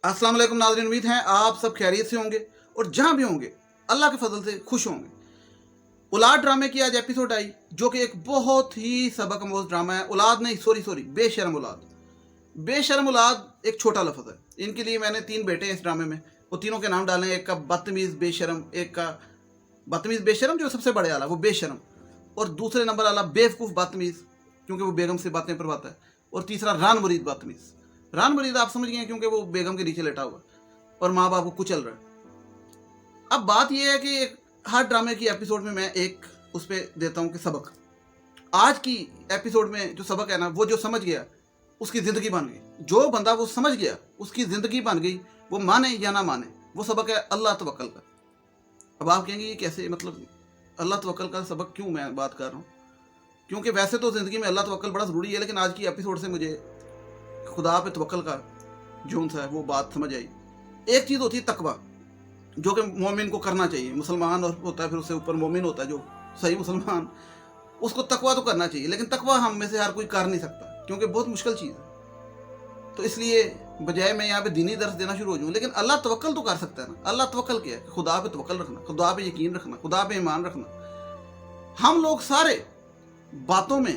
अस्सलाम वालेकुम नाज़रीन, उम्मीद है आप सब खैरियत से होंगे और जहाँ भी होंगे अल्लाह के फजल से खुश होंगे। औलाद ड्रामे की आज एपिसोड आई जो कि एक बहुत ही सबक आमोज ड्रामा है। औलाद नहीं, सॉरी, बेशर्म औलाद। बेशर्म औलाद एक छोटा लफ्ज़ है। इनके लिए मैंने 3 बेटे हैं इस ड्रामे में। वो तीनों के नाम डाले, एक का बदतमीज़ बेशर्म, एक का बदतमीज़ बेशर्म जो सबसे बड़े वाला वो बेशर्म, और दूसरे नंबर वाला बेवकूफ़ बदतमीज़ क्योंकि वो बेगम से बातें करवाता है, और तीसरा रान मुरीद बदतमीज़। रान मुरीद आप समझ गए हैं क्योंकि वो बेगम के नीचे लेटा हुआ है और माँ बाप को कुचल रहा है। अब बात यह है कि हर ड्रामे की एपिसोड में मैं एक उस पर देता हूँ कि सबक। आज की एपिसोड में जो सबक है ना, वो जो समझ गया उसकी ज़िंदगी बन गई। जो बंदा वो समझ गया उसकी ज़िंदगी बन गई, वो माने या ना माने। वो सबक है अल्लाह तवक्कल का। अब आप कहेंगे ये कैसे, मतलब अल्लाह तवक्कल का सबक क्यों मैं बात कर रहा हूँ? क्योंकि वैसे तो ज़िंदगी में अल्लाह तवक्कल बड़ा ज़रूरी है, लेकिन आज की एपिसोड से मुझे खुदा पे तवक्कल का जोन सा है वो बात समझ आई। एक चीज़ होती है तकवा, जो कि मोमिन को करना चाहिए। मुसलमान और होता है, फिर उससे ऊपर मोमिन होता है जो सही मुसलमान, उसको तकवा तो करना चाहिए, लेकिन तकवा हम में से हर कोई कर नहीं सकता क्योंकि बहुत मुश्किल चीज़ है। तो इसलिए बजाय मैं यहाँ पे दीनी दर्स देना शुरू हो जाऊँ, लेकिन अल्लाह तवक्कल तो कर सकता है ना। अल्लाह तवक्कल क्या है? खुदा पे तवक्कल रखना, खुदा पे यकीन रखना, खुदा पे ईमान रखना। हम लोग सारे बातों में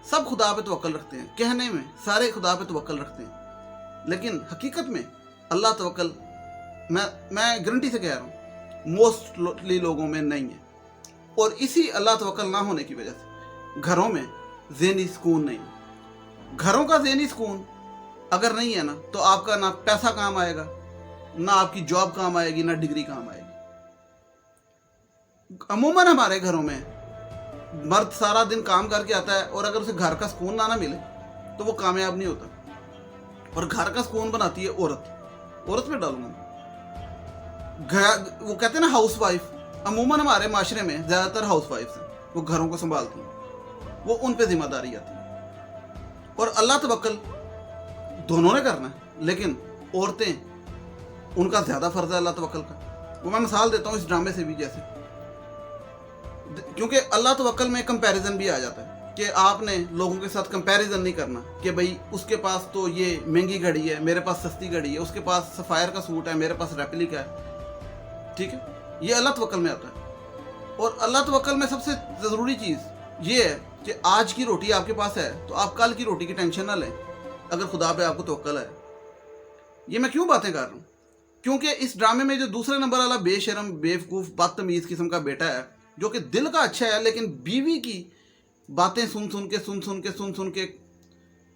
सब खुदा पे तवक्कल रखते हैं, कहने में सारे खुदा पे तवक्कल रखते हैं, लेकिन हकीकत में अल्लाह तवक्कल मैं गारंटी से कह रहा हूँ मोस्टली लोगों में नहीं है। और इसी अल्लाह तवक्कल ना होने की वजह से घरों में ज़हनी सुकून नहीं है। घरों का ज़हनी सुकून अगर नहीं है ना, तो आपका ना पैसा काम आएगा, ना आपकी जॉब काम आएगी, ना डिग्री काम आएगी। अमूमन हमारे घरों में मर्द सारा दिन काम करके आता है और अगर उसे घर का सुकून ना मिले तो वो कामयाब नहीं होता। और घर का सुकून बनाती है औरत। औरत में डालूंगा वो कहते हैं ना हाउस वाइफ। अमूमन हमारे माशरे में ज़्यादातर हाउस वाइफ्स हैं, वो घरों को संभालती हैं, वो उन पे जिम्मेदारी आती है। और अल्लाह तवक्कल दोनों ने करना है, लेकिन औरतें उनका ज़्यादा फ़र्ज़ है अल्लाह तवक्कल का। वो मैं मिसाल देता हूँ इस ड्रामे से भी, जैसे क्योंकि अल्लाह तवक्कल में कंपैरिजन भी आ जाता है कि आपने लोगों के साथ कंपैरिजन नहीं करना कि भाई उसके पास तो ये महंगी घड़ी है, मेरे पास सस्ती घड़ी है, उसके पास सफ़ायर का सूट है, मेरे पास रेप्लिका है। ठीक है, ये अल्लाह तवक्कल में आता है। और अल्लाह तवक्कल में सबसे ज़रूरी चीज़ ये है कि आज की रोटी आपके पास है तो आप कल की रोटी की टेंशन ना लें, अगर खुदा पे आपको तवक्कल है। ये मैं क्यों बातें कर रहा हूँ? क्योंकि इस ड्रामे में जो दूसरे नंबर वाला बेशर्म बेवकूफ़ बदतमीज़ किस्म का बेटा है, जो कि दिल का अच्छा है, लेकिन बीवी की बातें सुन के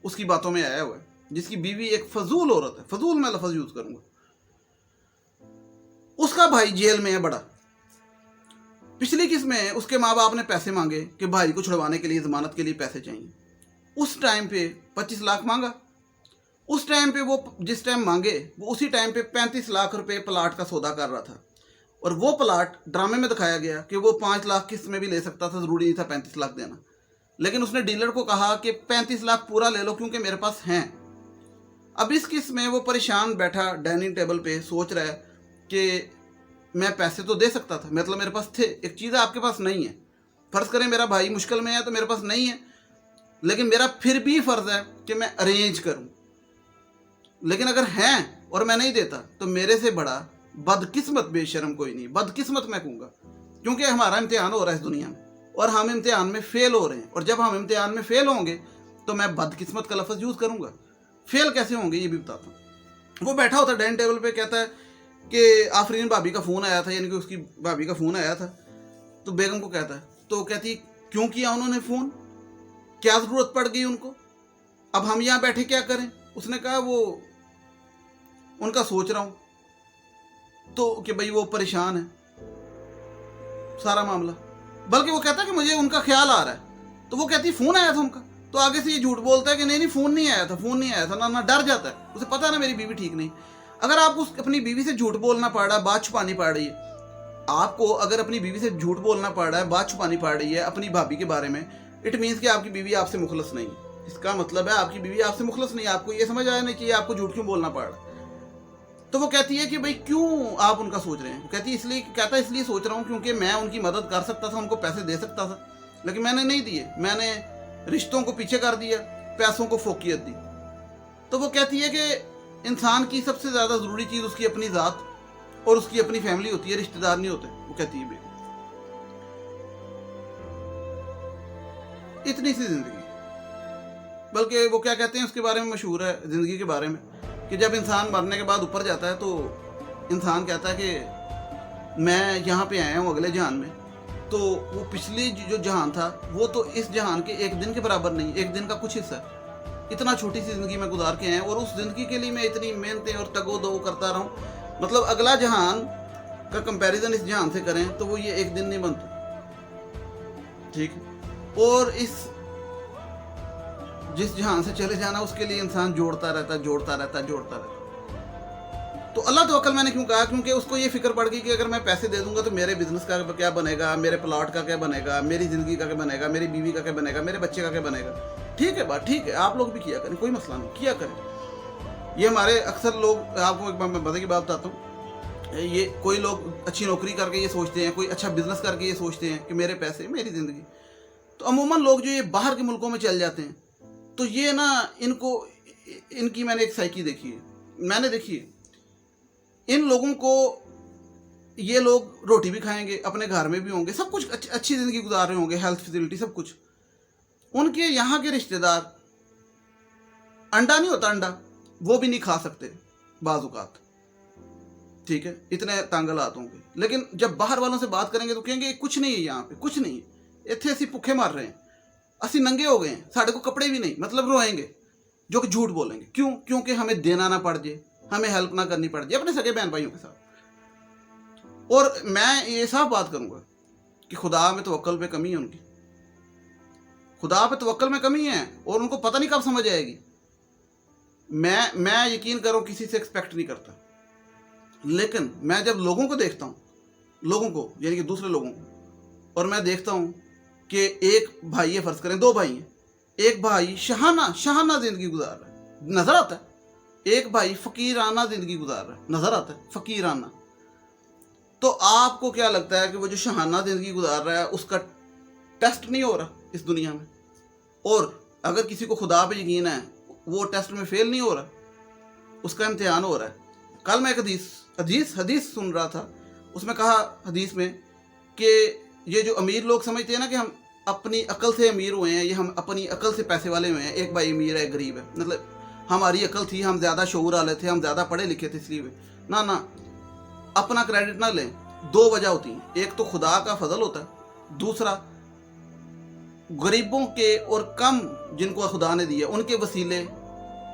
उसकी बातों में आया हुआ है, जिसकी बीवी एक फजूल औरत है। फजूल मैं लफ्ज़ यूज़ करूँगा। उसका भाई जेल में है बड़ा। पिछली किस्त में उसके माँ बाप ने पैसे मांगे कि भाई को छुड़वाने के लिए, ज़मानत के लिए पैसे चाहिए। उस टाइम पे 25 लाख मांगा। उस टाइम पे वो जिस टाइम मांगे वो उसी टाइम पे 35 लाख रुपए प्लाट का सौदा कर रहा था। और वो प्लाट ड्रामे में दिखाया गया कि वो 5 लाख किस्त में भी ले सकता था, ज़रूरी नहीं था 35 लाख देना। लेकिन उसने डीलर को कहा कि 35 लाख पूरा ले लो क्योंकि मेरे पास हैं। अब इस किस्त में वो परेशान बैठा डाइनिंग टेबल पे सोच रहा है कि मैं पैसे तो दे सकता था, मतलब मेरे पास थे। एक चीज़ आपके पास नहीं है, फ़र्ज़ करें मेरा भाई मुश्किल में है तो मेरे पास नहीं है, लेकिन मेरा फिर भी फ़र्ज़ है कि मैं अरेंज करूं। लेकिन अगर हैं और मैं नहीं देता तो मेरे से बड़ा बदकिस्मत बेशर्म कोई नहीं। बदकिस्मत मैं कहूँगा, क्योंकि हमारा इम्तिहान हो रहा है इस दुनिया में और हम इम्तिहान में फ़ेल हो रहे हैं। और जब हम इम्तिहान में फ़ेल होंगे तो मैं बदकिस्मत का लफ्ज़ यूज़ करूँगा। फ़ेल कैसे होंगे ये भी बताता हूँ। वो बैठा होता डाइनिंग टेबल पे, कहता है कि आफरीन भाभी का फ़ोन आया था, यानी कि उसकी भाभी का फ़ोन आया था। तो बेगम को कहता है, तो कहती क्यों किया उन्होंने फ़ोन, क्या ज़रूरत पड़ गई उनको, अब हम यहाँ बैठे क्या करें? उसने कहा वो उनका सोच रहा हूँ, तो कि भाई वो परेशान है, सारा मामला। बल्कि वो कहता है कि मुझे उनका ख्याल आ रहा है। तो वो कहती फ़ोन आया था उनका। तो आगे से ये झूठ बोलता है कि नहीं फ़ोन नहीं आया था, फ़ोन नहीं आया था। ना डर जाता है, उसे पता है ना मेरी बीवी ठीक नहीं। अगर आपको अपनी बीवी से झूठ बोलना पड़ रहा है, बात छुपानी पड़ रही है, आपको अगर अपनी बीवी से झूठ बोलना पड़ रहा है, बात छुपानी पड़ रही है अपनी भाभी के बारे में, इट मीन्स कि आपकी बीवी आपसे मुखलस नहीं है। इसका मतलब है आपकी बीवी आपसे मुखलस नहीं है। आपको ये समझ आया नहीं चाहिए आपको झूठ क्यों बोलना पड़ रहा है। तो वो कहती है कि भाई क्यों आप उनका सोच रहे हैं? वो कहती है इसलिए सोच रहा हूँ क्योंकि मैं उनकी मदद कर सकता था, उनको पैसे दे सकता था, लेकिन मैंने नहीं दिए। मैंने रिश्तों को पीछे कर दिया, पैसों को फोकियत दी। तो वो कहती है कि इंसान की सबसे ज़्यादा ज़रूरी चीज़ उसकी अपनी ज़ात और उसकी अपनी फैमिली होती है, रिश्तेदार नहीं होते। वो कहती है बेगम इतनी सी ज़िंदगी। बल्कि वो क्या कहते हैं उसके बारे में मशहूर है ज़िंदगी के बारे में कि जब इंसान मरने के बाद ऊपर जाता है तो इंसान कहता है कि मैं यहाँ पे आया हूँ अगले जहान में, तो वो पिछली जो जहान था वो तो इस जहान के एक दिन के बराबर नहीं, एक दिन का कुछ हिस्सा। इतना छोटी सी ज़िंदगी में गुजार के आए और उस ज़िंदगी के लिए मैं इतनी मेहनतें और तगो दो करता रहा हूँ। मतलब अगला जहान का कंपैरिजन इस जहान से करें तो वो ये एक दिन नहीं बनता, ठीक है। और इस जिस जहान से चले जाना उसके लिए इंसान जोड़ता रहता है। तो अल्लाह तवक्कल मैंने क्यों कहा, क्योंकि उसको ये फिक्र पड़ गई कि अगर मैं पैसे दे दूंगा तो मेरे बिजनेस का क्या बनेगा, मेरे प्लॉट का क्या बनेगा, मेरी ज़िंदगी का क्या बनेगा, मेरी बीवी का क्या बनेगा, मेरे बच्चे का क्या बनेगा। ठीक है बात, ठीक है, आप लोग भी किया करें, कोई मसला नहीं, किया करें। ये हमारे अक्सर लोग, आपको एक मज़े की बात बताता हूँ, ये कोई लोग अच्छी नौकरी करके ये सोचते हैं, कोई अच्छा बिजनेस करके ये सोचते हैं कि मेरे पैसे मेरी ज़िंदगी। तो अमूमन लोग जो ये बाहर के मुल्कों में चल जाते हैं तो ये ना इनकी मैंने एक साइकी देखी है, मैंने देखी है। इन लोगों को, ये लोग रोटी भी खाएंगे, अपने घर में भी होंगे, सब कुछ अच्छी ज़िंदगी गुजार रहे होंगे, हेल्थ फैसिलिटी सब कुछ। उनके यहाँ के रिश्तेदार, अंडा नहीं होता, अंडा वो भी नहीं खा सकते बाज़-औक़ात, ठीक है, इतने तंग हालात होंगे। लेकिन जब बाहर वालों से बात करेंगे तो कहेंगे कुछ नहीं है, यहाँ पे कुछ नहीं है, इतने असी भुखे मर रहे हैं, असी नंगे हो गए हैं, साढ़े को कपड़े भी नहीं, मतलब रोएंगे, जो कि झूठ बोलेंगे। क्यों? क्योंकि हमें देना ना पड़ जाए, हमें हेल्प ना करनी पड़ जाए अपने सगे बहन भाइयों के साथ। और मैं ये साफ बात करूंगा कि खुदा में तवक्कल पे कमी है उनकी, खुदा पे तवक्कल में कमी है और उनको पता नहीं कब समझ आएगी। मैं यकीन करो किसी से एक्सपेक्ट नहीं करता, लेकिन मैं जब लोगों को देखता हूँ, लोगों को यानी कि दूसरे लोगों को, और मैं देखता हूँ कि एक भाई है, फर्ज करें 2 भाई हैं, एक भाई शहाना ज़िंदगी गुजार रहा है, नज़र आता है, एक भाई फ़कीराना ज़िंदगी गुजार रहा है, नज़र आता है, फ़कीराना। तो आपको क्या लगता है कि वो जो शहाना ज़िंदगी गुजार रहा है उसका टेस्ट नहीं हो रहा इस दुनिया में? और अगर किसी को खुदा पे यकीन है, वो टेस्ट में फेल नहीं हो रहा, उसका इम्तिहान हो रहा है। कल मैं एक हदीस सुन रहा था, उसमें कहा हदीस में कि ये जो अमीर लोग समझते हैं ना कि हम अपनी अकल से अमीर हुए हैं, ये हम अपनी अकल से पैसे वाले हुए हैं, एक भाई अमीर है एक गरीब है, मतलब हमारी अकल थी, हम ज़्यादा शऊर वाले थे, हम ज़्यादा पढ़े लिखे थे इसलिए। ना, अपना क्रेडिट ना लें। 2 वजह होती हैं, एक तो खुदा का फजल होता है, दूसरा गरीबों के और कम जिनको खुदा ने दिया उनके वसीले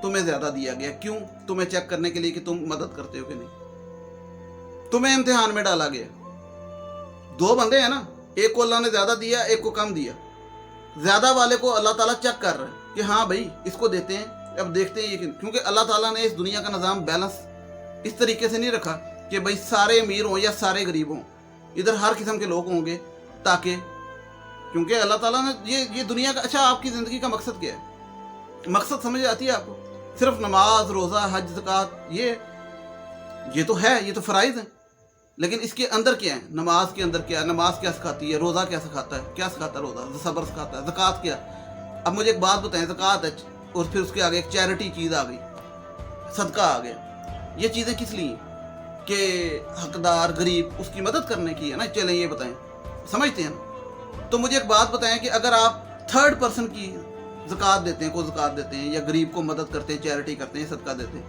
तुम्हें ज़्यादा दिया गया। क्यों? तुम्हें चेक करने के लिए कि तुम मदद करते हो कि नहीं। तुम्हें इम्तिहान में डाला गया। 2 बंदे हैं ना, एक को अल्लाह ने ज़्यादा दिया, एक को कम दिया। ज़्यादा वाले को अल्लाह ताला चेक कर रहा है कि हाँ भाई इसको देते हैं, अब देखते हैं ये, क्योंकि अल्लाह ताला ने इस दुनिया का निज़ाम बैलेंस इस तरीके से नहीं रखा कि भाई सारे अमीर हों या सारे गरीब हों, इधर हर किस्म के लोग होंगे, ताकि क्योंकि अल्लाह ताला ने ये दुनिया का, अच्छा आपकी ज़िंदगी का मकसद क्या है? मकसद समझ आती है आपको? सिर्फ नमाज, रोज़ा, हज, ज़कात, ये तो है, ये तो फ़राइज़ हैं, लेकिन इसके अंदर क्या है? नमाज के अंदर क्या है? नमाज क्या सिखाती है? रोज़ा क्या सिखाता है? क्या सिखाता है रोज़ा? सब्र सिखाता है। ज़कात क्या? अब मुझे एक बात बताएं, ज़कात है और फिर उसके आगे एक चैरिटी चीज़ आ गई, सदका आ गया। ये चीज़ें किस लिए? कि हकदार गरीब उसकी मदद करने की है ना। चलें ये बताएं, समझते हैं ना? तो मुझे एक बात बताएं कि अगर आप थर्ड पर्सन की ज़कात देते हैं, को ज़कात देते हैं, या गरीब को मदद करते हैं, चैरिटी करते हैं, सदका देते हैं,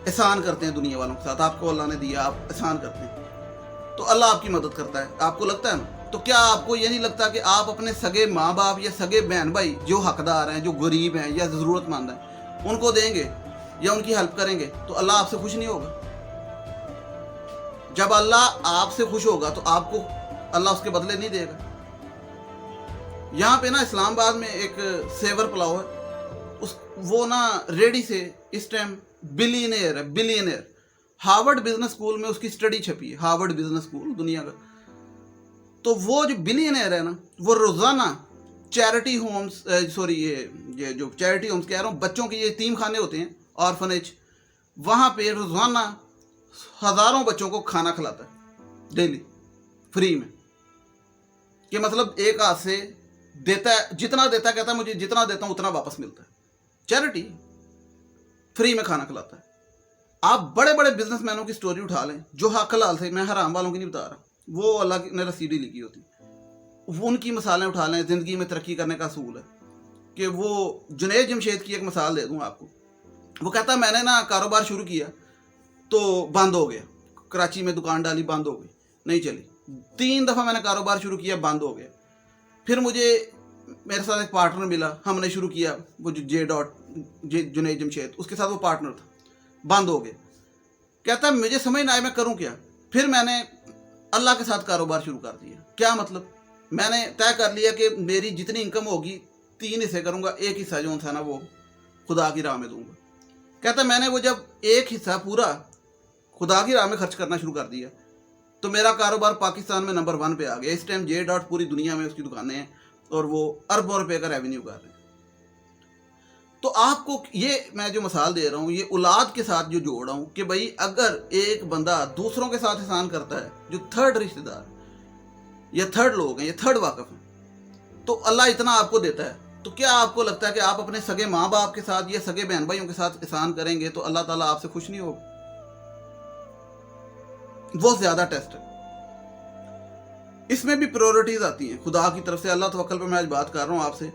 एहसान करते हैं दुनिया वालों के साथ, आपको अल्लाह ने दिया, आप एहसान करते हैं, तो अल्लाह आपकी मदद करता है, आपको लगता है ना? तो क्या आपको ये नहीं लगता कि आप अपने सगे माँ बाप या सगे बहन भाई जो हकदार हैं, जो गरीब हैं या ज़रूरतमंद हैं, उनको देंगे या उनकी हेल्प करेंगे तो अल्लाह आपसे खुश नहीं होगा? जब अल्लाह आपसे खुश होगा तो आपको अल्लाह उसके बदले नहीं देगा। यहाँ पे ना इस्लामाबाद में एक सेवर पुलाव है, वो ना रेडी से इस टाइम बिलियनियर है, बिलियनियर। हार्वर्ड बिजनेस स्कूल में उसकी स्टडी छपी है, हार्वर्ड बिजनेस स्कूल दुनिया का। तो वो जो बिलियनियर है ना, वो रोज़ाना चैरिटी होम्स, ये जो चैरिटी होम्स कह रहा हूँ, बच्चों के ये यतीम खाने होते हैं, ऑर्फनेज, वहाँ पे रोज़ाना हज़ारों बच्चों को खाना खिलाता है डेली, फ्री में। कि मतलब एक हाथ से देता है, जितना देता है, कहता है मुझे जितना देता हूँ उतना वापस मिलता है। चैरिटी, फ्री में खाना खिलाता है। आप बड़े बड़े बिजनेसमैनों की स्टोरी उठा लें जो हक हलाल से, मैं हराम वालों की नहीं बता रहा, वो अल्लाह ने रसीदी लिखी होती, वो उनकी मिसालें उठा लें। ज़िंदगी में तरक्की करने का असूल है कि वो जुनैद जमशेद की एक मिसाल दे दूँ आपको। वो कहता मैंने ना कारोबार शुरू किया तो बंद हो गया, कराची में दुकान डाली, बंद हो गई, नहीं चली। 3 दफ़ा मैंने कारोबार शुरू किया, बंद हो गया। फिर मुझे मेरे साथ एक पार्टनर मिला, हमने शुरू किया, वो जुनैद जमशेद, उसके साथ वो पार्टनर था, बंद हो गया। कहता मुझे समझ ना आए मैं करूं क्या। फिर मैंने अल्लाह के साथ कारोबार शुरू कर दिया। क्या मतलब, मैंने तय कर लिया कि मेरी जितनी इनकम होगी 3 हिस्से करूंगा, एक हिस्सा जो था ना वो खुदा की राह में दूंगा। कहता मैंने वो जब एक हिस्सा पूरा खुदा की राह में खर्च करना शुरू कर दिया तो मेरा कारोबार पाकिस्तान में नंबर 1 पे आ गया। इस टाइम जे डॉट पूरी दुनिया में उसकी दुकानें हैं और वो अरबों रुपए का रेवेन्यू कर रहे हैं। तो आपको ये मैं जो मिसाल दे रहा हूँ, ये औलाद के साथ जो जोड़ रहा हूँ कि भाई अगर एक बंदा दूसरों के साथ एहसान करता है, जो थर्ड रिश्तेदार या थर्ड लोग हैं या थर्ड वाकफ हैं, तो अल्लाह इतना आपको देता है, तो क्या आपको लगता है कि आप अपने सगे माँ बाप के साथ या सगे बहन भाइयों के साथ एहसान करेंगे तो अल्लाह ताला आपसे खुश नहीं होगा? वो ज्यादा टेस्ट है। इसमें भी प्रायोरिटीज आती हैं खुदा की तरफ से। अल्लाह तवक्कल पे मैं आज बात कर रहा हूँ आपसे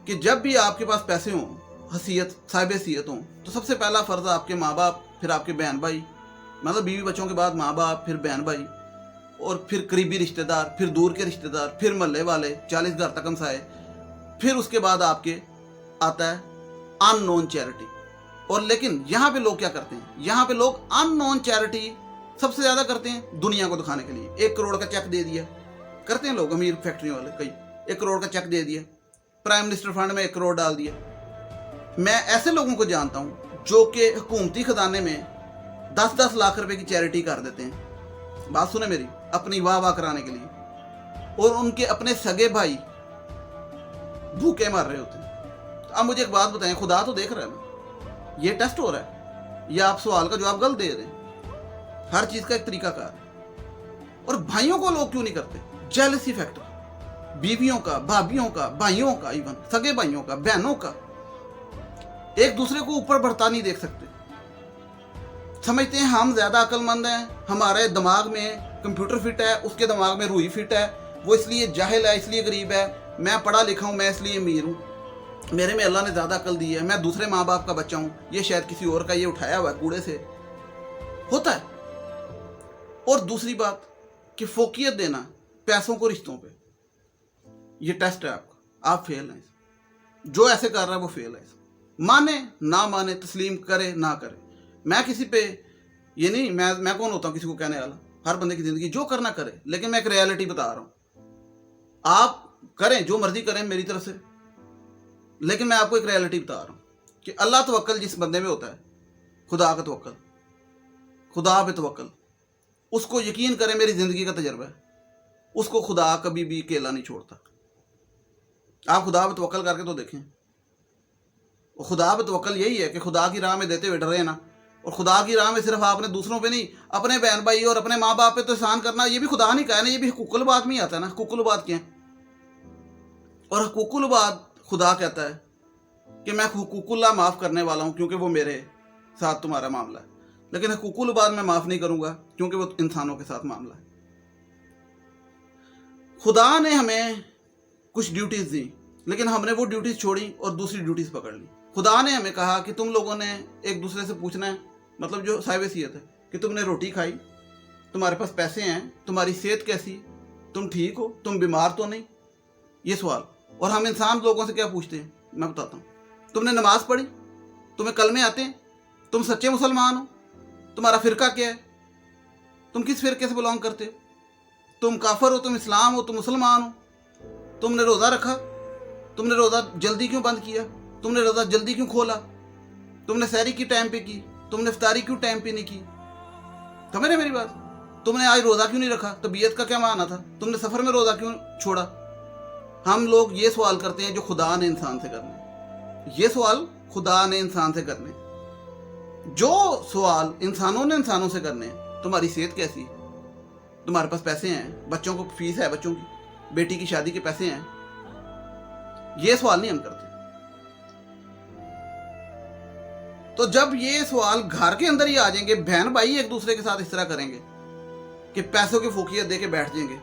कि जब भी आपके पास पैसे हों, हसीयत साहिब हैसियत हों, तो सबसे पहला फ़र्ज़ आपके माँ बाप, फिर आपके बहन भाई, मतलब बीवी बच्चों के बाद माँ बाप, फिर बहन भाई, और फिर करीबी रिश्तेदार, फिर दूर के रिश्तेदार, फिर मोहल्ले वाले 40 घर तक हमसाए, फिर उसके बाद आपके आता है अननोन चैरिटी। और लेकिन यहाँ पे लोग क्या करते हैं, यहाँ पे लोग अननोन चैरिटी सबसे ज़्यादा करते हैं दुनिया को दिखाने के लिए। 1 करोड़ का चेक दे दिया करते हैं लोग, अमीर फैक्ट्री वाले कई 1 करोड़ का चेक दे दिया, प्राइम मिनिस्टर फंड में 1 करोड़ डाल दिया। मैं ऐसे लोगों को जानता हूँ जो कि हुकूमती खजाने में 10-10 लाख रुपए की चैरिटी कर देते हैं, बात सुने मेरी, अपनी वाह वाह कराने के लिए, और उनके अपने सगे भाई भूखे मर रहे होते हैं। तो अब मुझे एक बात बताएं, खुदा तो देख रहा है ना, ये टेस्ट हो रहा है या आप सवाल का जवाब गलत दे रहे हैं? हर चीज़ का एक तरीकाकार है। और भाइयों को लोग क्यों नहीं करते? जेलसी फैक्टर, बीवियों का, भाभियों का, भाइयों का, इवन सगे भाइयों का, बहनों का, एक दूसरे को ऊपर बढ़ता नहीं देख सकते। समझते हैं हम ज्यादा अक्लमंद हैं, हमारे दिमाग में कंप्यूटर फिट है, उसके दिमाग में रूही फिट है, वो इसलिए जाहिल है, इसलिए गरीब है, मैं पढ़ा लिखा हूं, मैं इसलिए अमीर हूं, मेरे में अल्लाह ने ज्यादा अकल दी है, मैं दूसरे माँ बाप का बच्चा हूं, ये शायद किसी और का, ये उठाया हुआ है कूड़े से, होता है। और दूसरी बात कि फोकियत देना पैसों को रिश्तों पे, ये टेस्ट है आपका, आप फेल हैं। जो ऐसे कर रहा है वो फेल है। माने ना माने, तस्लीम करे ना करे, मैं किसी पे ये नहीं, मैं कौन होता हूँ किसी को कहने वाला, हर बंदे की ज़िंदगी जो करना करे, लेकिन मैं एक रियलिटी बता रहा हूँ। आप करें जो मर्जी करें मेरी तरफ से, लेकिन मैं आपको एक रियलिटी बता रहा हूँ कि अल्लाह तवक्कल जिस बंदे में होता है, खुदा का तवक्कल, खुदा पे तवक्कल, उसको यकीन करें, मेरी ज़िंदगी का तजर्बा है, उसको खुदा कभी भी अकेला नहीं छोड़ता। आप खुदा पे तवक्कल करके तो देखें। और खुदा पे तवक्कल यही है कि खुदा की राह में देते हुए डरे ना, और खुदा की राह में सिर्फ आपने दूसरों पे नहीं, अपने बहन भाई और अपने माँ बाप पे तो एहसान करना, ये भी खुदा नहीं कहा ना, ये भी हुकूकुल बात में ही आता है ना। हुकूकुल बात क्या है? और हुकूकुल बात खुदा कहता है कि मैं हुकूकुल्लाह माफ़ करने वाला हूँ क्योंकि वो मेरे साथ तुम्हारा मामला है, लेकिन हुकूकुल बात मैं माफ़ नहीं करूँगा क्योंकि वो इंसानों के साथ मामला है। खुदा ने हमें कुछ ड्यूटीज़ दी, लेकिन हमने वो ड्यूटीज़ छोड़ी और दूसरी ड्यूटीज़ पकड़ ली। खुदा ने हमें कहा कि तुम लोगों ने एक दूसरे से पूछना है, मतलब जो साहिब हैसियत है, कि तुमने रोटी खाई, तुम्हारे पास पैसे हैं, तुम्हारी सेहत कैसी, तुम ठीक हो, तुम बीमार तो नहीं, ये सवाल। और हम इंसान लोगों से क्या पूछते हैं, मैं बताता हूँ। तुमने नमाज पढ़ी, तुम्हें कलमे आते हैं, तुम सच्चे मुसलमान हो, तुम्हारा फ़िरका क्या है, तुम किस फ़िरके से बिलोंग करते हो, तुम काफर हो, तुम इस्लाम हो, तुम मुसलमान हो, तुमने रोज़ा रखा, तुमने रोज़ा जल्दी क्यों बंद किया, तुमने रोज़ा जल्दी क्यों खोला, तुमने सहरी की टाइम पे की, तुमने इफ्तारी क्यों टाइम पे नहीं की, समझ रहे मेरी बात? तुमने आज रोज़ा क्यों नहीं रखा, तबीयत का क्या माना था, तुमने सफ़र में रोज़ा क्यों छोड़ा। हम लोग ये सवाल करते हैं जो खुदा ने इंसान से करने, ये सवाल खुदा ने इंसान से करने, जो सवाल इंसानों ने इंसानों से करने, तुम्हारी सेहत कैसी है, तुम्हारे पास पैसे हैं, बच्चों को फीस है, बच्चों की बेटी की शादी के पैसे हैं, ये सवाल नहीं हम करते। تو جب یہ سوال گھر کے اندر ہی آ جائیں گے، بہن بھائی ایک دوسرے کے ساتھ اس طرح کریں گے کہ پیسوں کی فوقیت دے کے بیٹھ جائیں گے،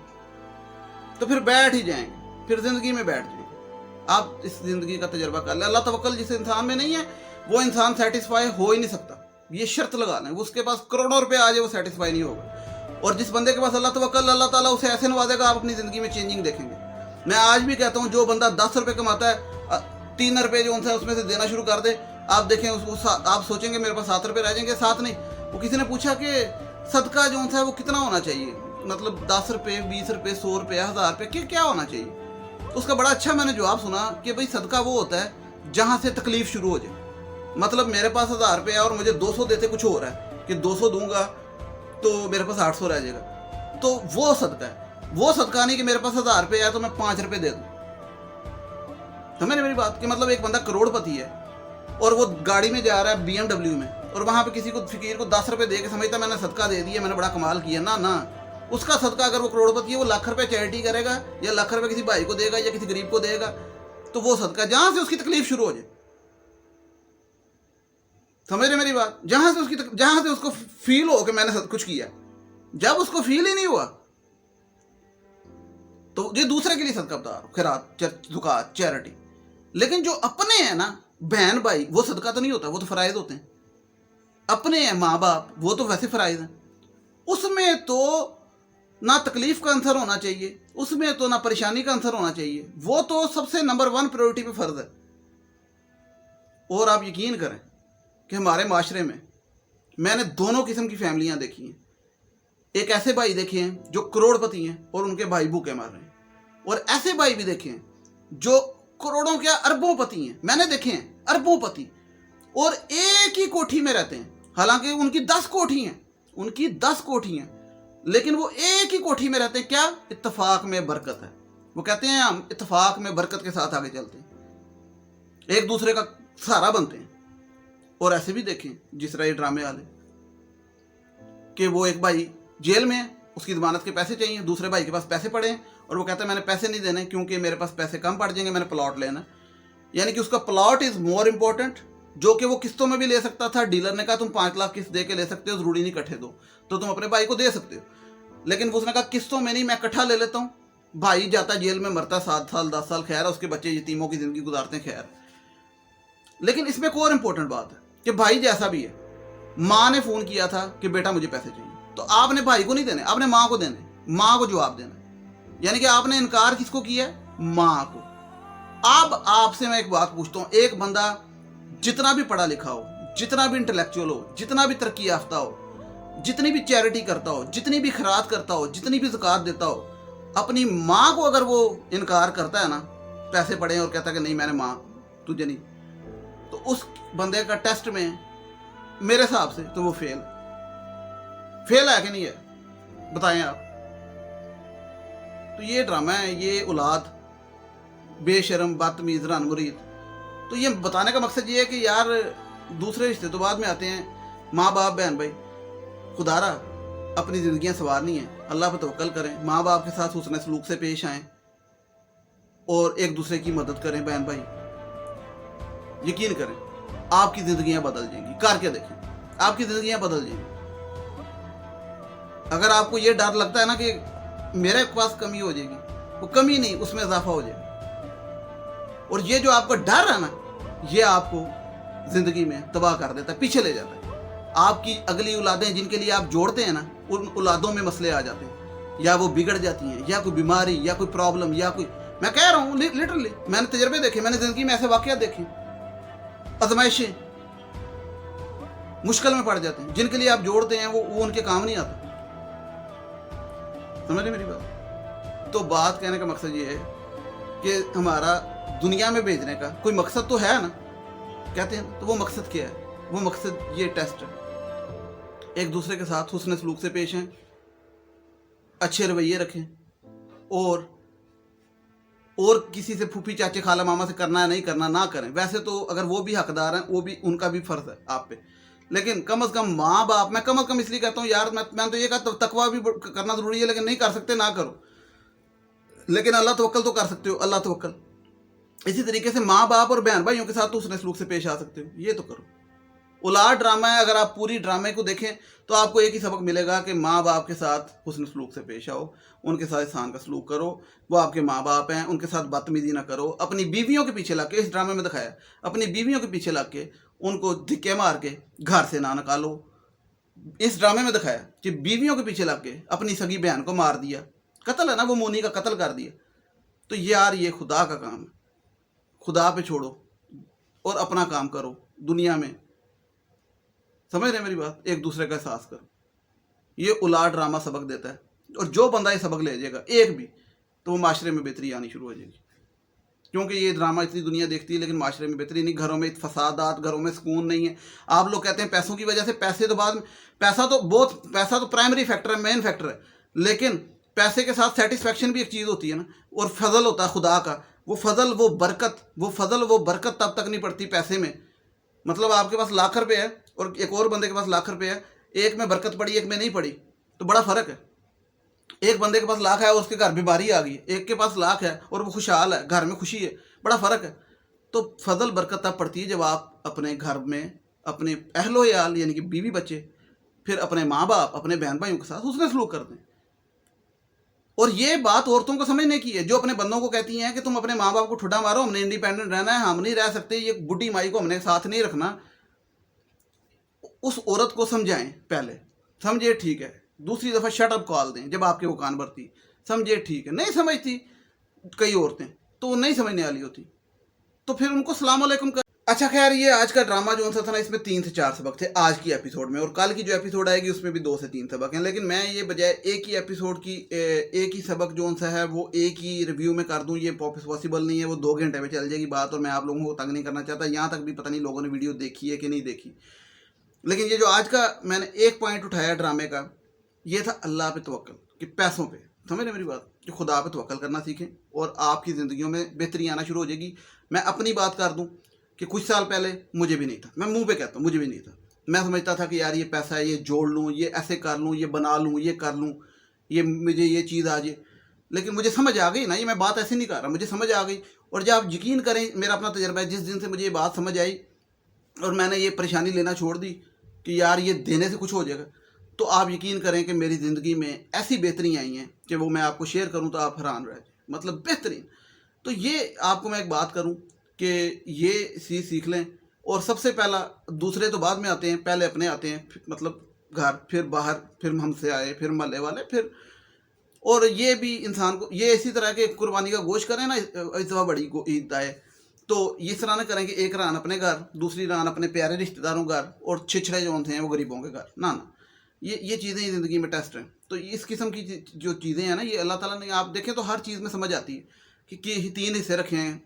تو پھر بیٹھ ہی جائیں گے، پھر زندگی میں بیٹھ جائیں گے۔ آپ اس زندگی کا تجربہ کر لیں، اللہ توکل جس انسان میں نہیں ہے وہ انسان سیٹسفائی ہو ہی نہیں سکتا، یہ شرط لگا لیں، اس کے پاس کروڑوں روپے آ جائے وہ سیٹسفائی نہیں ہوگا۔ اور جس بندے کے پاس اللہ توکل، اللہ تعالیٰ اسے ایسے نوازے گا، آپ اپنی زندگی میں چینجنگ دیکھیں گے۔ میں آج بھی کہتا ہوں جو بندہ 10 روپے کماتا ہے، 3 روپے جو ان سے اس میں سے دینا شروع کر دے، آپ دیکھیں آپ سوچیں گے میرے پاس 7 روپے رہ جائیں گے، 7 نہیں۔ وہ کسی نے پوچھا کہ صدقہ جو ہے وہ کتنا ہونا چاہیے، مطلب 10 روپے، 20 روپے، 100 روپے، 1000 روپے، کیا ہونا چاہیے؟ اس کا بڑا اچھا میں نے جواب سنا کہ بھائی صدقہ وہ ہوتا ہے جہاں سے تکلیف شروع ہو جائے۔ مطلب میرے پاس 1000 روپے ہے اور مجھے 200 دیتے کچھ ہو رہا ہے کہ 200 دوں گا تو میرے پاس 800 رہ جائے گا، تو وہ صدقہ ہے۔ وہ صدقہ نہیں کہ میرے پاس 1000 روپے ہے تو میں 5 روپے دے دوں۔ سمجھ میری بات کہ مطلب ایک بندہ کروڑ پتی ہے اور وہ گاڑی میں جا رہا ہے BMW میں، اور وہاں پہ کسی کو فقیر کو 10 روپے دے کے سمجھتا میں نے صدقہ دے دیا، میں نے بڑا کمال کیا۔ نہ، اس کا صدقہ اگر وہ کروڑ پتی ہے، وہ لاکھ روپے چیریٹی کرے گا یا لاکھ روپے کسی بھائی کو دے گا یا کسی غریب کو دے گا، تو وہ صدقہ جہاں سے اس کی تکلیف شروع ہو جائے۔ سمجھ رہے میری بات؟ جہاں سے اس کو فیل ہو کہ میں نے کچھ کیا، جب اس کو فیل ہی نہیں ہوا تو یہ دوسرے کے لیے صدقہ بتا رہا، خیرات، زکات، چیریٹی۔ لیکن جو اپنے ہیں نا بہن بھائی، وہ صدقہ تو نہیں ہوتا، وہ تو فرائض ہوتے ہیں۔ اپنے ہیں ماں باپ، وہ تو ویسے فرائض ہیں، اس میں تو نہ تکلیف کا عنصر ہونا چاہیے، اس میں تو نہ پریشانی کا عنصر ہونا چاہیے، وہ تو سب سے نمبر 1 پریورٹی پہ فرض ہے۔ اور آپ یقین کریں کہ ہمارے معاشرے میں نے دونوں قسم کی فیملیاں دیکھی ہیں۔ ایک ایسے بھائی دیکھے ہیں جو کروڑ پتی ہیں اور ان کے بھائی بھوکے مر رہے ہیں، اور ایسے بھائی بھی دیکھے ہیں جو کروڑوں کیا اربوں پتی ہیں، میں نے دیکھے ہیں اربوں پتی، اور ایک ہی کوٹھی میں رہتے ہیں، حالانکہ ان کی 10 کوٹھی ہیں، لیکن وہ ایک ہی کوٹھی میں رہتے ہیں۔ کیا؟ اتفاق میں برکت ہے۔ وہ کہتے ہیں ہم اتفاق میں برکت کے ساتھ آگے چلتے ہیں، ایک دوسرے کا سہارا بنتے ہیں۔ اور ایسے بھی دیکھیں جس طرح یہ ڈرامے والے کہ وہ ایک بھائی جیل میں ہے، اس کی ضمانت کے پیسے چاہیے، دوسرے بھائی کے پاس پیسے پڑے ہیں اور وہ کہتا ہے میں نے پیسے نہیں دینے کیونکہ میرے پاس پیسے کم پڑ جائیں گے، میں نے پلاٹ لینا۔ یعنی کہ اس کا پلاٹ از مور امپورٹنٹ، جو کہ وہ قسطوں میں بھی لے سکتا تھا۔ ڈیلر نے کہا تم 5 لاکھ قسط دے کے لے سکتے ہو، ضروری نہیں کٹھے دو، تو تم اپنے بھائی کو دے سکتے ہو۔ لیکن اس نے کہا قسطوں میں نہیں، میں کٹھا لے لیتا ہوں۔ بھائی جاتا جیل میں، مرتا 7 سال 10 سال، خیر ہے، اس کے بچے یتیموں کی زندگی گزارتے ہیں، خیر۔ لیکن اس میں ایک اور امپورٹنٹ بات ہے کہ بھائی جیسا بھی ہے، ماں نے فون کیا تھا کہ بیٹا مجھے پیسے چاہیے، تو آپ نے بھائی کو نہیں دینے، آپ نے ماں کو دینے، ماں کو جواب دینا۔ یعنی کہ آپ نے انکار کس کو کیا ہے؟ ماں کو۔ اب آپ سے میں ایک بات پوچھتا ہوں، ایک بندہ جتنا بھی پڑھا لکھا ہو، جتنا بھی انٹلیکچوئل ہو، جتنا بھی ترقی یافتہ ہو، جتنی بھی چیریٹی کرتا ہو، جتنی بھی خیرات کرتا ہو، جتنی بھی زکوٰۃ دیتا ہو، اپنی ماں کو اگر وہ انکار کرتا ہے نا، پیسے پڑے اور کہتا ہے کہ نہیں میں نے ماں تجھے نہیں، تو اس بندے کا ٹیسٹ میں میرے حساب سے تو وہ فیل ہے کہ نہیں ہے؟ بتائیں آپ۔ تو یہ ڈرامہ ہے، یہ اولاد بے شرم، بدتمیز، رن مرید۔ تو یہ بتانے کا مقصد یہ ہے کہ یار دوسرے رشتے تو بعد میں آتے ہیں، ماں باپ، بہن بھائی، خدا را اپنی زندگیاں سنوارنی ہیں، اللہ پہ توکل کریں، ماں باپ کے ساتھ حسن سلوک سے پیش آئیں اور ایک دوسرے کی مدد کریں۔ بہن بھائی یقین کریں آپ کی زندگیاں بدل جائیں گی، کر کے دیکھیں، آپ کی زندگیاں بدل جائیں گی۔ اگر آپ کو یہ ڈر لگتا ہے نا کہ میرے پاس کمی ہو جائے گی، وہ کمی نہیں، اس میں اضافہ ہو جائے گا۔ اور یہ جو آپ کا ڈر ہے نا، یہ آپ کو زندگی میں تباہ کر دیتا ہے، پیچھے لے جاتا ہے۔ آپ کی اگلی اولادیں جن کے لیے آپ جوڑتے ہیں نا، ان اولادوں میں مسئلے آ جاتے ہیں، یا وہ بگڑ جاتی ہیں، یا کوئی بیماری، یا کوئی پرابلم، یا کوئی، میں کہہ رہا ہوں لٹرلی، میں نے تجربے دیکھے، میں نے زندگی میں ایسے واقعات دیکھے، آزمائشیں مشکل میں پڑ جاتے ہیں، جن کے لیے آپ جوڑتے ہیں وہ ان کے کام نہیں آتا۔ سمجھ رہے میری بات؟ تو بات کہنے کا مقصد یہ ہے کہ ہمارا دنیا میں بھیجنے کا کوئی مقصد تو ہے نا، کہتے ہیں، تو وہ مقصد کیا ہے؟ وہ مقصد یہ ٹیسٹ ہے، ایک دوسرے کے ساتھ حسن سلوک سے پیش ہیں، اچھے رویے رکھیں، اور کسی سے پھوپھی چاچے خالہ ماما سے کرنا ہے نہیں کرنا، نہ کریں۔ ویسے تو اگر وہ بھی حقدار ہیں، وہ بھی، ان کا بھی فرض ہے آپ پہ، لیکن کم از کم ماں باپ، میں کم از کم اس لیے کہتا ہوں یار، میں تو یہ کہا تقویٰ بھی کرنا ضروری ہے، لیکن نہیں کر سکتے نہ کرو، لیکن اللہ توکل تو کر سکتے ہو، اللہ توکل۔ اسی طریقے سے ماں باپ اور بہن بھائیوں کے ساتھ تو حسن سلوک سے پیش آ سکتے ہو، یہ تو کرو۔ औलाद ड्रामा है। अगर आप पूरी ड्रामे को देखें तो आपको एक ही सबक मिलेगा कि माँ बाप के साथ हुस्न सलूक से पेश आओ, उनके साथ एहसान का सलूक करो। वो आपके माँ बाप हैं, उनके साथ बदतमीजी ना करो। अपनी बीवियों के पीछे लग के, इस ड्रामे में दिखाया, अपनी बीवियों के पीछे लग के उनको धिक्के मार के घर से ना निकालो। इस ड्रामे में दिखाया कि बीवियों के पीछे लग के अपनी सगी बहन को मार दिया, कत्ल है ना, वो मोनी का कत्ल कर दिया। तो यार ये खुदा का काम है, खुदा पे छोड़ो और अपना काम करो दुनिया में। समझ रहे हैं मेरी बात? एक दूसरे का एहसास करो। ये औलाद ड्रामा सबक देता है, और जो बंदा ये सबक ले जाएगा एक भी, तो वो माशरे में बेहतरी आनी शुरू हो जाएगी। क्योंकि ये ड्रामा इतनी दुनिया देखती है लेकिन माशरे में बेहतरी नहीं, घरों में फसादात, घरों में सुकून नहीं है। आप लोग कहते हैं पैसों की वजह से, पैसे तो बाद में, पैसा तो प्राइमरी फैक्टर है, मेन फैक्टर है, लेकिन पैसे के साथ सेटिस्फेक्शन भी एक चीज़ होती है ना, और फजल होता है खुदा का। वो फजल, वो बरकत तब तक नहीं पड़ती पैसे में। मतलब आपके पास लाख रुपये है और एक और बंदे के पास लाख रुपये है, एक में बरकत पड़ी एक में नहीं पड़ी, तो बड़ा फ़र्क है। एक बंदे के पास लाख है और उसके घर बीमारी आ गई, एक के पास लाख है और वो खुशहाल है, घर में खुशी है, बड़ा फ़र्क है। तो फजल बरकत तब पड़ती है जब आप अपने घर में अपने अहलो याल यानी कि बीवी बच्चे, फिर अपने माँ बाप, अपने बहन भाइयों के साथ उसने सलूक करते हैं। और ये बात औरतों को समझने की है, जो अपने बंदों को कहती हैं कि तुम अपने माँ बाप को ठुड्डा मारो, हमने इंडिपेंडेंट रहना है, हम नहीं रह सकते, ये बुढ़ी माई को हमने साथ नहीं रखना। उस औरत को समझाएं, पहले समझे ठीक है, दूसरी दफ़ा शट अप कॉल दें जब आपके वो कान भरती, समझे ठीक है। नहीं समझती कई औरतें, तो वो नहीं समझने वाली होती, तो फिर उनको सलाम अलैकुम कर। अच्छा खैर, ये आज का ड्रामा जो सा था ना, इसमें 3 से 4 सबक थे आज की एपिसोड में, और कल की जो एपिसोड आएगी उसमें भी 2 से 3 सबक हैं। लेकिन मैं ये बजाय एक ही एपिसोड की एक ही सबक जो सा है वो एक ही रिव्यू में कर दूं, ये पॉसिबल नहीं है। वो 2 घंटे में चल जाएगी बात, और मैं आप लोगों को तंग नहीं करना चाहता। यहाँ तक भी पता नहीं लोगों ने वीडियो देखी है कि नहीं देखी। लेकिन ये जो आज का मैंने एक पॉइंट उठाया ड्रामे का, ये था अल्लाह पे तवक्कल, कि पैसों पे, समझ रहे मेरी बात, कि खुदा पे तवक्कल करना सीखें और आपकी ज़िंदगियों में बेहतरी आना शुरू हो जाएगी। मैं अपनी बात कर दूं कि कुछ साल पहले मुझे भी नहीं था, मैं मुंह पे कहता हूँ मुझे भी नहीं था। मैं समझता था कि यार ये पैसा है, ये जोड़ लूँ, ये ऐसे कर लूँ, ये बना लूँ, ये कर लूँ, ये मुझे ये चीज़ आ जाए। लेकिन मुझे समझ आ गई ना, ये मैं बात ऐसे नहीं कर रहा, मुझे समझ आ गई। और जब आप यकीन करें, मेरा अपना तजर्बा है, जिस दिन से मुझे ये बात समझ आई और मैंने ये परेशानी लेना छोड़ दी कि यार ये देने से कुछ हो जाएगा, तो आप यकीन करें कि मेरी ज़िंदगी में ऐसी बेहतरी आई हैं कि वो मैं आपको शेयर करूं तो आप हैरान रह जाए, मतलब बेहतरीन। तो ये आपको मैं एक बात करूं कि ये चीज़ सीख लें। और सबसे पहला, दूसरे तो बाद में आते हैं, पहले अपने आते हैं, मतलब घर, फिर बाहर, फिर हमसे आए, फिर महल्ले वाले, फिर। और ये भी इंसान को, ये इसी तरह के कुर्बानी का गोश्त करें ना, इस दफ़ा बड़ी ईद आए, तो इस तरह ना करें कि एक रान अपने घर, दूसरी रान अपने प्यारे रिश्तेदारों घर, और छिछड़े जो हैं वो गरीबों के घर। ना, ये चीज़ें ज़िंदगी में टेस्ट हैं। तो इस किस्म की जो चीज़ें हैं ना, ये अल्लाह ताला ने, आप देखें तो हर चीज़ में समझ आती है कि 3 हिस्से रखे हैं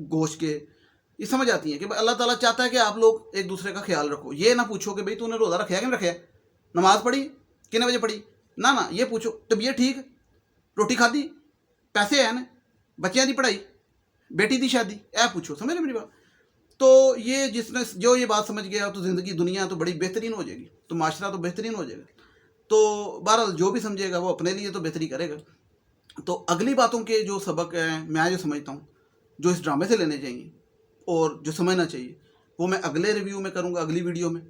गोश्त के, ये समझ आती है कि अल्लाह ताला चाहता है कि आप लोग एक दूसरे का ख्याल रखो। ये ना पूछो कि भाई तूने रोज़ा रखा है कि नहीं रखा है, नमाज़ पढ़ी कितने बजे पढ़ी, ना, ये पूछो तबीयत ठीक, रोटी खाधी, पैसे हैं ना, बच्चियां दी पढ़ाई, बेटी दी शादी, ऐ पूछो। समझ रहे मेरी बात? तो ये जिसने जो ये बात समझ गया, तो ज़िंदगी, दुनिया तो बड़ी बेहतरीन हो जाएगी, तो माशरा तो बेहतरीन हो जाएगा। तो बहरहाल जो भी समझेगा वो अपने लिए तो बेहतरी करेगा। तो अगली बातों के जो सबक हैं, मैं जो समझता हूँ, जो इस ड्रामे से लेने चाहिए और जो समझना चाहिए, वो मैं अगले रिव्यू में करूँगा, अगली वीडियो में।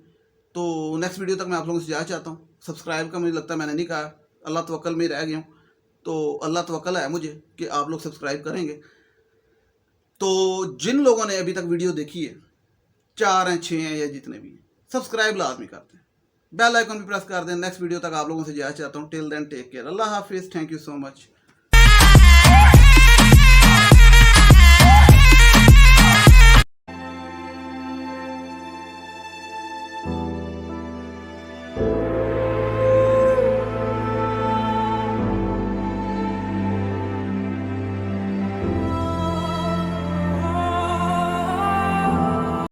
तो नेक्स्ट वीडियो तक मैं आप लोगों से जाना चाहता हूँ। सब्सक्राइब का मुझे लगता है मैंने नहीं कहा, अल्लाह तवक्कल में रह गया हूँ, तो अल्लाह तवक्कल है मुझे कि आप लोग सब्सक्राइब करेंगे। तो जिन लोगों ने अभी तक वीडियो देखी है, 4 हैं, 6 हैं, या जितने भी हैं, सब्सक्राइब लाजमी करते हैं, बेल आइकन भी प्रेस कर दें। नेक्स्ट वीडियो तक आप लोगों से जाना चाहता हूँ। टिल देन टेक केयर, अल्लाह हाफिज़, थैंक यू सो मच।